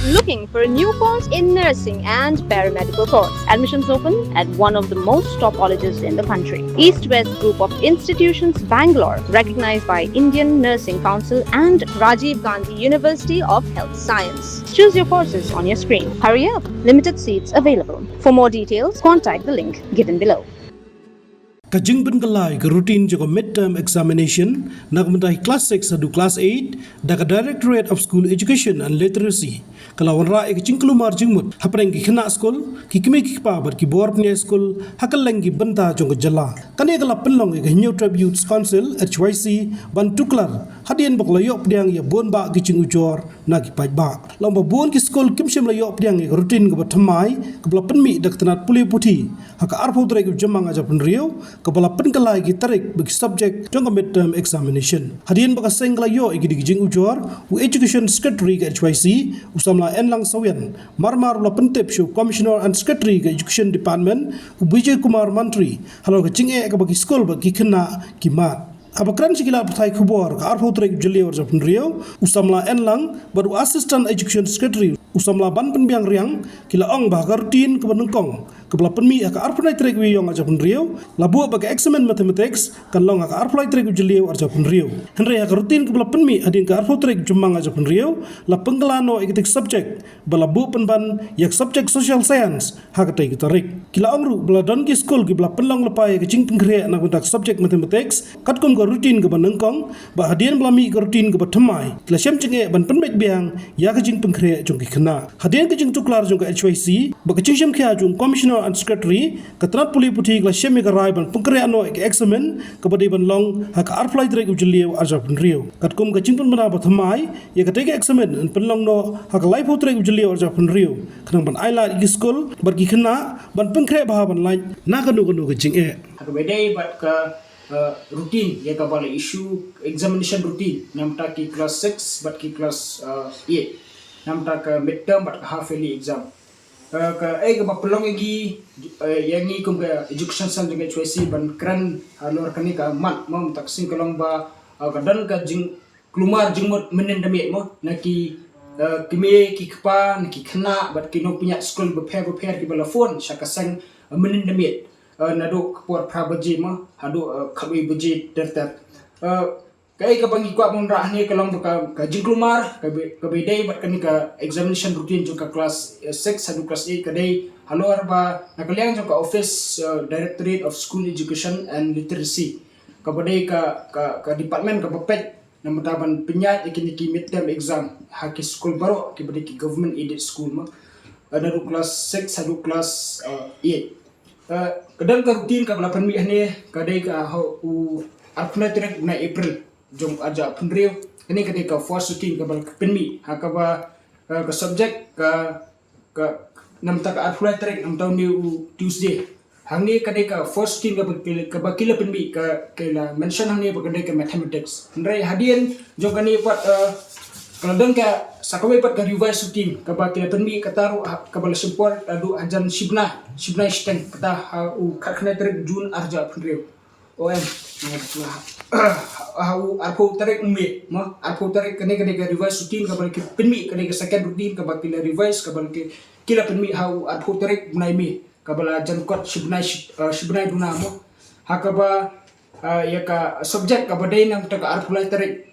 Looking for a new course in nursing and paramedical course? Admissions open at one of the most top colleges in the country. East West Group of Institutions, Bangalore, recognized by Indian Nursing Council and Rajiv Gandhi University of Health Science. Choose your courses on your screen. Hurry up, limited seats available. For more details, contact the link given below. Kajing bengalai ke routine juga midterm examination nak mentai class 6 adu class 8 daga Directorate of School Education and Literacy kalawan ra ek jing kelumar jingmut hapreng ki khna school ki kimi ki pa bar ki bor pne school hakal lengi benta jong jala kane kala penlong ke New Tributes Council HYC ban tuklar hadien bok layop diang ya bon ba ki jing ujor na ki pai ba long ba bon ki school kim shem layop diang ke routine ke bathamai ke bla penmi dak tanat puli puti haka arpo dre ke jemang aja pen riau kepala penkelai ki tarik bagi subjek jangka midterm examination. Hadian baka sengla yo igi digijing ujor u Education Secretary ke HYC usamla enlang sawian marmar la pentep show Commissioner and Secretary ke Education Department u Vijay Kumar Mantri halo ke jinge ke bagi school bagi kena kimat. Abakran sikila pertai kubor ke arpo trek jelior japun riau usamla enlang baru Assistant Education Secretary usamla ban penbiang riang kila ong bahar rutin ke benengkong kebala penmi ke arpo nai trek wi yong japun riau labu bagi examen mathematics kan long ke arpo nai trek jelior japun riau henry ke rutin kebala penmi adin ke arpo trek jemang japun riau la penggelano eketik subjek bala bu penban yak subjek social science hakatai tarik kila ong ru bala don ki school ki bala penlong lepai ke jing pengkre nak bentak subjek mathematics katkum rutin ke banengkong ba hadian belami ke rutin ke batemai kila syam cenge ban penbek biang ya ke jing pengkre jong ki kena hadian ke jing tuklar jong ke HYC ba ke jing syam kya jong Commissioner and Secretary ke trat puli puti kila syam ke rai ban pengkre ano ke examen ke badai ban long ha ke arflai trek ujeliu arja pun rio katkum ke jing pun bana batemai ya ke tege examen en penlong no ha ke life trek ujeliu arja pun rio kenang ban aila ki school bar ki kena ban pengkre ba ban lai na kanu ke jing bedai bat ke routine ya ka bala issue examination routine namta ki class 6 but ki class 8 namta ka midterm but half yearly exam ka ai ka pelong igi yang ni kum ka education san dengan choice ban kran halor kani ka mat mom taksin kalong ba ka dan ka jing kelumar jingmot menen damit mo naki kimi ki kpa naki khna but kino punya school prepare ki bala phone syakasang menen damit nado kapor prabaji ma hado khabi baji tertar kai ka bangi kwa mun rah ni kalong ka jingklumar ka bedai bat kani ka examination routine juga class 6 hado class 8 kadai halor ba nakaliang juga office Directorate of School Education and Literacy ka badai ka department ka bapet namataban penyat ikini ki midterm exam haki school baru ki badai ki government aided school ma hado class 6 hado class 8 kadang ka rutin ka bala panmi hne kadai ka u apna trek na April jom aja punriu ini kadai ka first routine ka bala panmi ha ka ba ka subject ka namta ka apna trek nam taw ni Tuesday hangni kadai ka first routine ka bakila panmi ka kala mention hangni ba kadai ka mathematics ndrai hadian jom kani pat kadang ka sakawai pat ka revise routine ka bakila panmi ka taru ka bala support adu ajan shibna steng kata u karkhna trek jun arja punriu om au arpo trek me ma arpo trek kane ka revise routine ka bal penmi kane ka second routine ka bal revise ka bal kila penmi au arpo trek bunai me ka bal jan kot shibnai duna mo hakaba ya ka subject ka badai nang ta ka arpo trek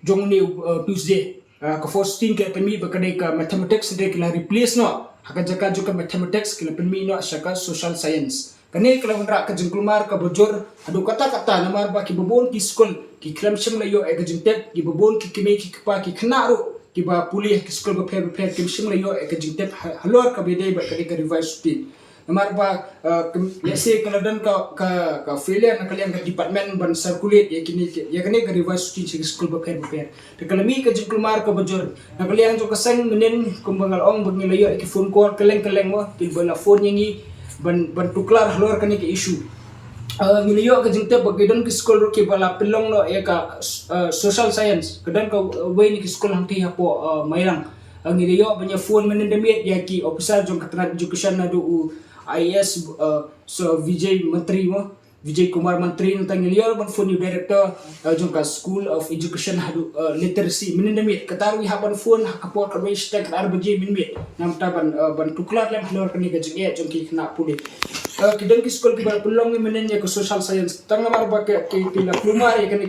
jong ni Tuesday ka first thing ka penmi ba kane ka mathematics de kila replace no haka jaka juga mathematics kila penmi no syaka social science kane kala undra ka jengklumar ka bojor adu kata namar ba ki bobon ki school ki klam shim la yo e ka jengtep ki bobon ki kime ki pa ki khnaro ki ba puli ki school ba prepare ki shim la yo e ka jengtep halor ka bedai ba kane ka revise routine namar ba yase kala dan ka failure na kalian ka department ban circulate ya kane ka revise routine si school ba prepare te kala mi ka jengklumar ka bojor na kalian jo ka sang menen kumbangal ong bag nila yo ki phone call kaleng mo til bala phone yangi ban tuklar halor kani ke issue niliyo ka jingte bagidon ki school ro ki bala pelong no ya ka social science kadan ka way ni ki school hangti hapo mairang niliyo banya phone menen demit ya ki officer jong katrat education na do IAS so Vijay Menteri mo Vijay Kumar Mantri nang ngiliar ban phone director jongka School of Education hadu literacy minindamit kataru haban phone hakapor ka hashtag arbaji minmit nam taban ban tuklar lem halor kani ka jige jongki khna puli kidang ki school ki bar pulong ni menenya ka social science tang namar ba ke pila plumar ekani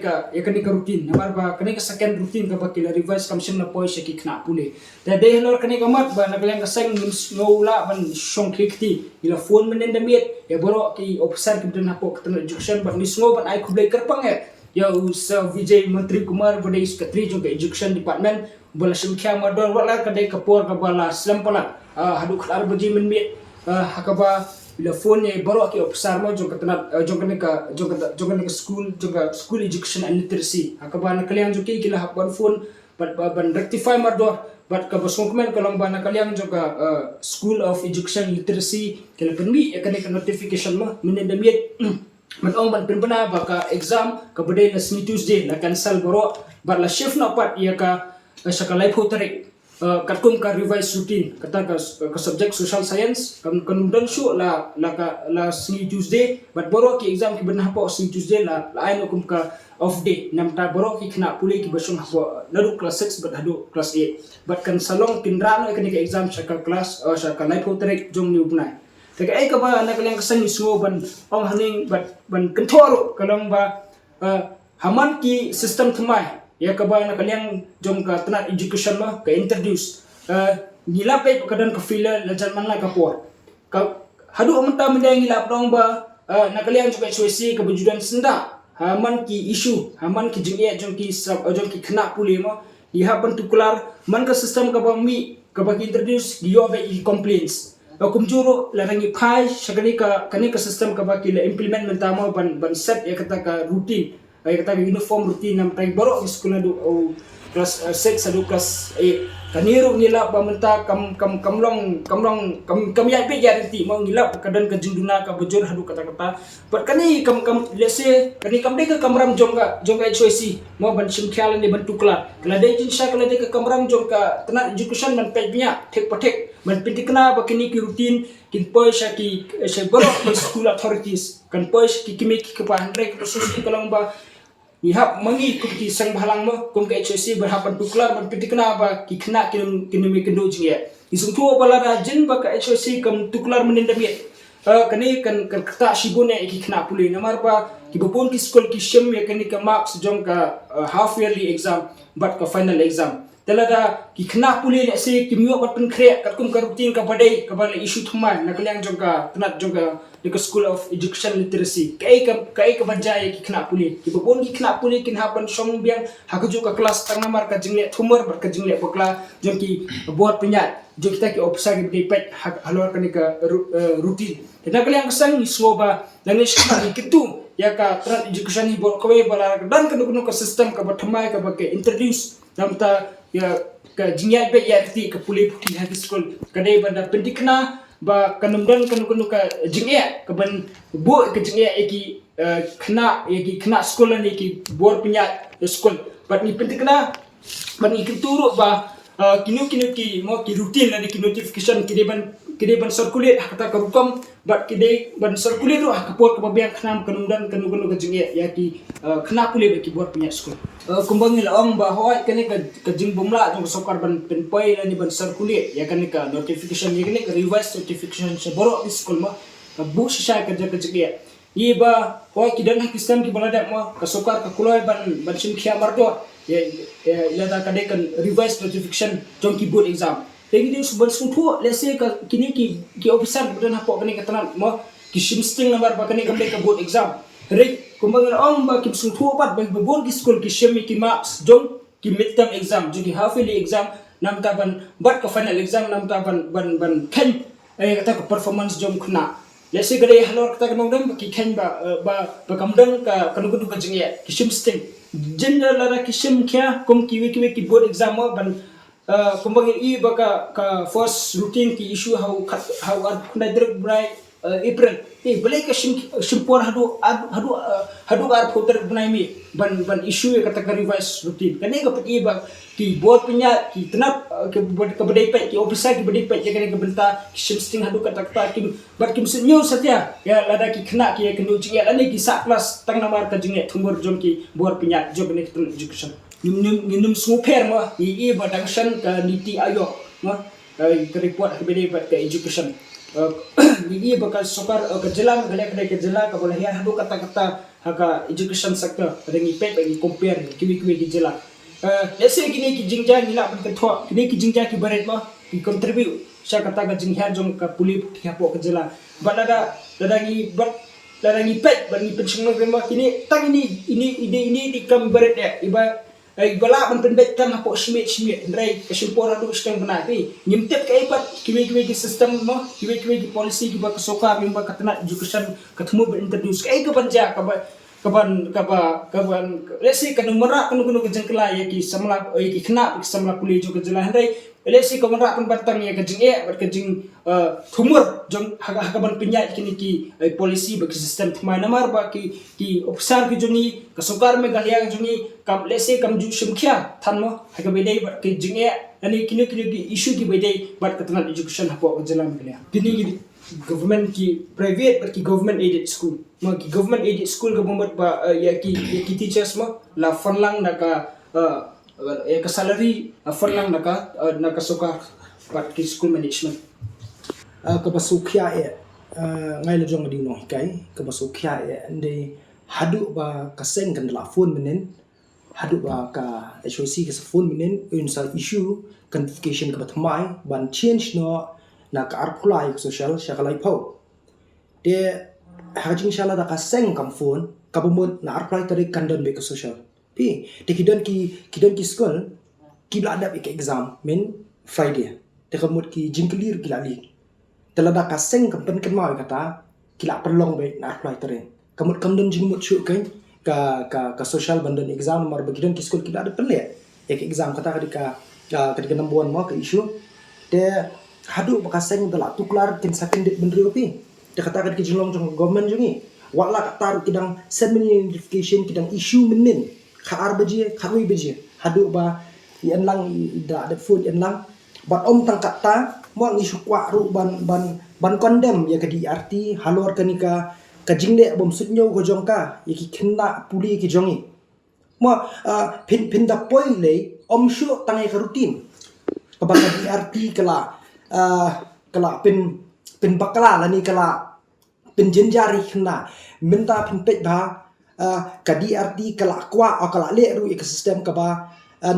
ka routine namar ba kani ka second routine ka bakila revise kamshin na poise ki khna puli da de halor kani ka mat ba naglang ka sang ngula ban shong klikti ila phone minindamit ya boro ki officer ki dan hapok tena education ban nisngo ban ai kublai kerpang ya sa Vijay Mantri Kumar bode is katri juga education department bala simkhya mador wala kadai kapor ka bala selampala hadu khar baji min mi hakaba bila phone ye boro ki officer mo juga tena juga ka school education and literacy hakaba na kalian juga kila hakban phone ban rectify mador but ka basongmen kalong bana kaliang juga School of Education Literacy kala penmi ekane ka notification mo minendamiet manong ban penbana baka exam ka badai na sni Tuesday na cancel boro but la shift na pat ya ka sa ka live hotarik katkum ka revise routine kata ka subject social science kan dan show la sni Tuesday but boro ki exam ki bana po sni Tuesday la aino kum ka off day namta boro ki khna puli ki basong hapo naru class 6 but hadu class 8 but kan salong kinrano ekani ka exam sa ka class sa ka live hotarik jong ni ubnai teka ay ka ba na kalang kasang ismo ban ong haning ban kentoro kalong ba haman ki system thamai ya ka ba na kalang jong ka tanat education ma ka introduce nilapay kadan ka fila lajan man la ka por ka hadu amta mendang ngilap dong ba na kalang juga choisi ka bujudan senda haman ki issue haman ki jingya jong ki khna puli ma iha ban tukular man ka system ka ba mi ka ba introduce yo ba i complaints kumjuro larangi phai shagani ka kani ka system ka ba kila implement mentama ban set ya kata ka routine ya kata ka uniform routine nam tai boro school na do class 6 adu class 8 kaniru nila ba menta kam ya pe ya renti mau nila kadan ka jinduna ka bujur hadu kata but kani kam let's say kani kam de ka kamram jongga choice mau ban sim khyalan ni ban tukla kala de jin sha kala de ka kamram jongka tana education man pe nya thek pathek man pitikna ba kini ki routine kin poisha ki she boro school authorities kan poish ki kimi ki pa 100 percent kalang ba ihap mangi ki sang balang mo kum ka HSC berhapan tuklar man pitikna ba ki khna kinumi kendo jinge isung tuo balara jin ba ka HSC kam tuklar menindami kani kan kata shibune ki khna puli namar ba ki bopon ki school ki shem ya kani ka marks jong ka half yearly exam but ka final exam telada ki khna puli le se ki myo pat pen khre kat kum ka routine ka badai ka bal issue thumai na kalyang jong ka tanat jong ka the School of Education Literacy kai ka bajai ki khna puli ki bopon ki khna puli kin hapan som biang hakaju ka class tang namar ka jingle thumar bar ka jingle bakla jong ki board penyat jong kita ki officer ki pet halor ka ni ka routine na kalyang sang ni soba dan ni shkari kitu ya ka tanat education hi bor ko bala dan ka system ka bathmai ka ba ke introduce namta ya ka jinyai be ya rti ka puli puti ha school kadai banda pendikna ba kanumdan kanu ka jingya ka ban bo ka jingya eki khna school ni ki bor pinya school but ni pendikna ban ikituro ba kinu ki mo ki routine na ki notification ki ban circulate kata ka rukam but ki ban circulate ro ka por ka babiang khnam kanumdan kanu ka jingya ya ki khna puli ba ki bor pinya school kumbang nila ong ba hoy kani ka jingbumla jong sokar ban penpoy ni ban circulate ya kani ka notification ya kani ka revise notification sa boro school ma ka bu sha ka jigya iba hoy kidan ha system ki balada mo ka sokar ka kuloy ban sim khia mardo ya ila ka de kan revise notification jong ki board exam tegi dia suban suntu let's say ka kini ki officer budan ha po kani ka tanan mo ki sim sting number ba kani ka board exam rek kumbang ong ba ki suntu pat ba bon ki school ki shemi ki marks jong ki midterm exam jong ki half yearly exam nam ta ban bat ka final exam nam ta ban ken ay kata ka performance jong khna let's say gade halor kata ka nongdam ki ken ba kamdang ka kanu ka jingya ki sim sting general la ki sim kya kum ki wiki board exam mo ban kumbang i ba ka first routine ki issue how ar khna drug bright April boleh ke simpor hadu ar putar benai mi ban isu kata revise rutin kene ka peti ba ki board punya ki tenap ke bedai pet ki officer ki bedai pet kene ke benta ki shifting hadu kata ki bar ki senyo satya ya lada ki kena ki kenu jinge lani ki sak kelas tang namar ka jinge thumur jom ki board punya job ne ketun education nim super ma i badang shan ka niti ayok ma ke report ke bedai pet ke education ini bakal sokar ke jelang ke jelang ke boleh hadu kata-kata haka education sector ada ngipet bagi compare kiwi-kiwi ke jelang let's say kini ki jingjang ila ban ketua kini ki jingjang ki baret mah ki contribute saya kata ke jingjang jong ke puli ki hapo ke jelang balada dadangi ngipet ban ngipet semua mah kini tang ini di kam baret ya iba bala ban pendek kan hapo smit ndrai ke simpor adu steng benar pi nyimtep ke ipat kiwi-kiwi ki sistem mah kiwi-kiwi ki policy ki ba kesoka bimba katena education ketemu ba introduce ke banja kaban lesi kan merak kan ke jengkela ya ki samla ki kena ki samla puli jo ke jelah ndai lesi ka merak kan batang ya ke jing ber ke jing thumur jong hakaban penyat kini ki policy ba sistem thmai namar ba ki officer ki jongi kasukar me galia jongi kam lesi kam ju simkhia thanmo hakabedai ba ki jing ani kini ki issue ki bedai ba katna education hapo jelam galia kini government ki private ba ki government aided school ma ki government aided school ka bombat ba ya ki teachers mo la fanlang naka ya ka salary fanlang naka soka ba ki school management ka basukya ngai le jong dino kai ka basukya ande hadu ba kaseng kan la phone menen hadu ba ka HOC ka phone menen inside issue convocation ka batmai ban change no na ka arpulai social shakalai pau de hajing shala da ka seng kam phone ka bumut na arpulai tari kandan be ka social pi de kidon ki school ki la ada ke exam men Friday de kamut ki jingkelir ki lali telada ka seng kam pen kenmau kata ki la perlong be na arpulai tari kamut kamdon jingmut shu kan ka social bandan exam mar bagidon ki school ki la ada pele ya ke exam kata ka nambuan mo ka issue de hadu bakaseng dala tuklar kin second date bendri opi de katakan ki jilong jong government jongi wala katar kidang send notification kidang issue menin khaar beje kharui beje hadu ba yan lang da phone yan lang bat om tang kata mo ngi sukwa ru ban condemn ya ka DRT halor kanika ka jingle bom sutnyo go jongka yaki khenna puli ki jongi mo pin da point le om shu tangai ka rutin ka ba DRT kala pin bakala lani kala pin jenjari khna minta pin pet ba ka DRT kala kwa o kala le ru ekosistem ka ba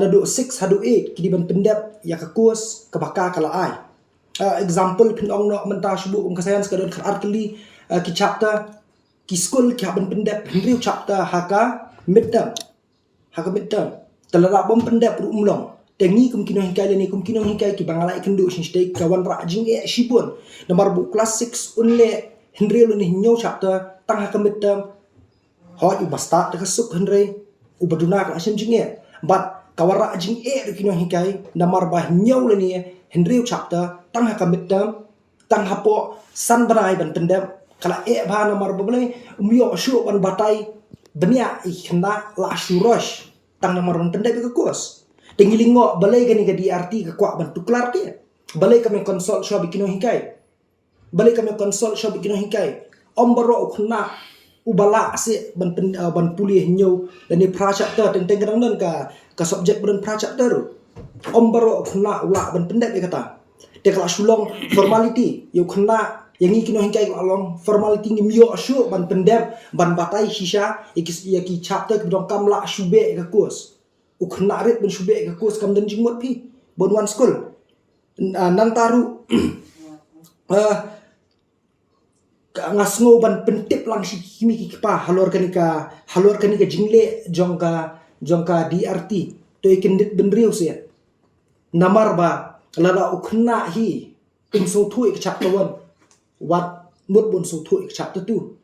nadu 6 hadu 8 kidi ban pendep ya ka kurs ka baka kala ai example pin ong no menta shubu kasayan skadon artli ki chapter ki school ki ban pendep henry chapter haka midterm telara bom pendep ru umlong tengi kumkino hingkai leni kumkino hingkai ki bangalai kendu shinstei kawan ra jing shibun nomor bu class 6 unle henry lu ni nyo chapter tang ha midterm ho i basta ta suk henry ubaduna ka asim jing but kawara jing kino hingkai nomor ba nyo leni henry chapter tang ha midterm tang ha po san banai ban pendem kala ba nomor boleh umyo shu ban batai benia ikhna la shurosh tang nomor ban pendem ke kos tengilingo balai gani ka DRT ka kwa ban tuklar dia balai kami konsol sho bikino hingkai ombaro khna ubala ase ban puli nyo dan ni prachapter teng kadang dan ka subject ban prachapter ombaro khna ula ban pendek dia kata te kala sulong formality yo khna yang kino hingkai along formality ni mio shu ban pendem ban batai shisha yaki chapter kidong kamla shube ka kurs uknarit ben shube ka kurs kam dan jingmot pi bon one school nang taru ngasngo ban pentip lang si kimi ki pa halor kanika jingle jongka DRT to ikindit ben riu se namar ba lada ukna hi ing so thu ik chapter 1 wat mut bon so thu ik chapter 2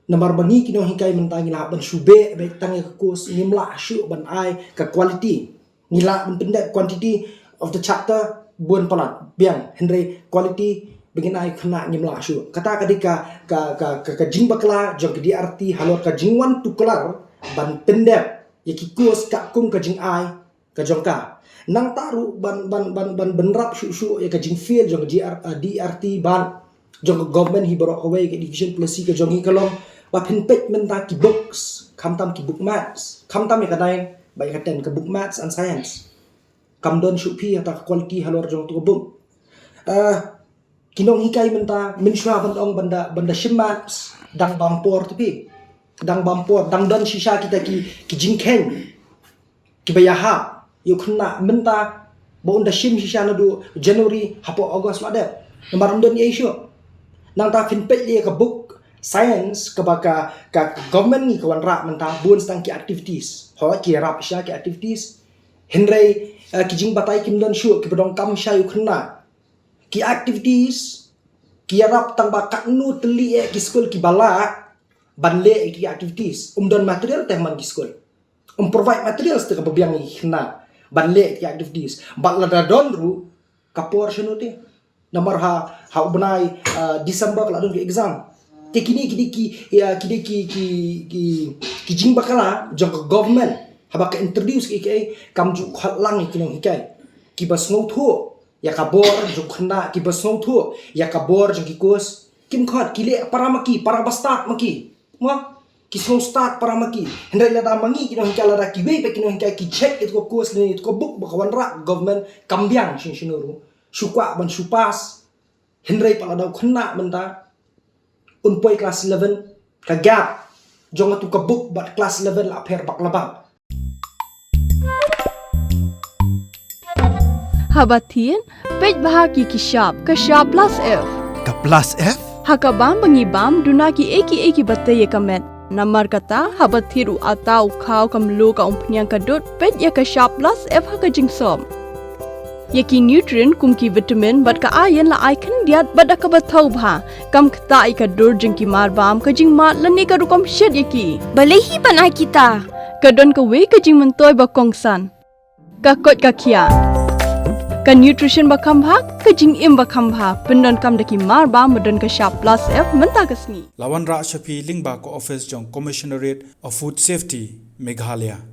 namar bangi kino hingkai mentangi la ban shube be tangi ka kurs ngimla shu ban ai ka quality ngila ben pendek quantity of the chapter buan palat biang henry quality Benginai kena nyemla syu. Kata kadika ka jing bakla jong ke DRT halor ka jingwan tukelar ban pendep yaki kos ka kum ka jing ai ka jong ka. Nang taru ban benrap syu ya ka jing feel jong DRT ban jong government hi borok away ke division policy ka jong hi kalong wa pinpet menta ki books kamtam ki book maths kamtam ya kadai bai katen ke book maths and science kamdon syu pi ata quality halor jong tu book kinong hikai menta minshwa bandong banda shimmats dang bampor tapi dang bampor dang don shisha kita ki jingken ki bayaha yukna menta bo unda shim shisha na do January hapo August lade nomor don ye syo nang ta fin pet ye ka book science ka baka ka government ni kawan rak menta bun stang ki activities ho ki rap sha ki activities henrei ki jing batai kim don syu ki bedong kam sha yukna ki activities ki arap tang ba kaknu teli ki school ki bala banle ki activities don material teh man ki school provide materials te ka biang ni hna banle ki activities batla da don ru ka portion te nomor ha ubnai December kala don ki exam te kini ki jing bakala jong government haba ka introduce ki kamju khatlang ki nong hikai ki bas ngau tho ya kabor jong khna ki basong thu ya kabor jong ki kos kim khat kile para maki para bastat maki ma ki song start para maki hendai la da mangi ki no kala ra ki be pe ki no ki check it ko kos ni ko book bakawan ra government kambyang shin shinuru sukwa ban supas hendai pala da khna menta unpoi class 11 ka gap jong tu ka book bat class 11 la pher bak labang Habatin, pej bahagi ki sharp plus F. Ka plus F? Hakabam bangibam dunaki eki batay kamet. Namar kata habathiru atau kau kamlu ka umpnyang kadut pej ya ka sharp plus F haka jingsom. Yaki nutrient kum ki vitamin bat ka iron la icon diat bat ka bathau bha. Kam kata ka dur jing ki marbam ka jing mat lani ka rukom shed yaki. Balehi panai kita. Kadon ka we ka jing mentoy ba kongsan. Ka kot ka kia. Ka nutrition bakam bha ka jing im bakam bha pendon kam daki mar ba modon ka sharp plus F menta kasni Lawan Ra Shafi Lingba ko office jong Commissionerate of Food Safety Meghalaya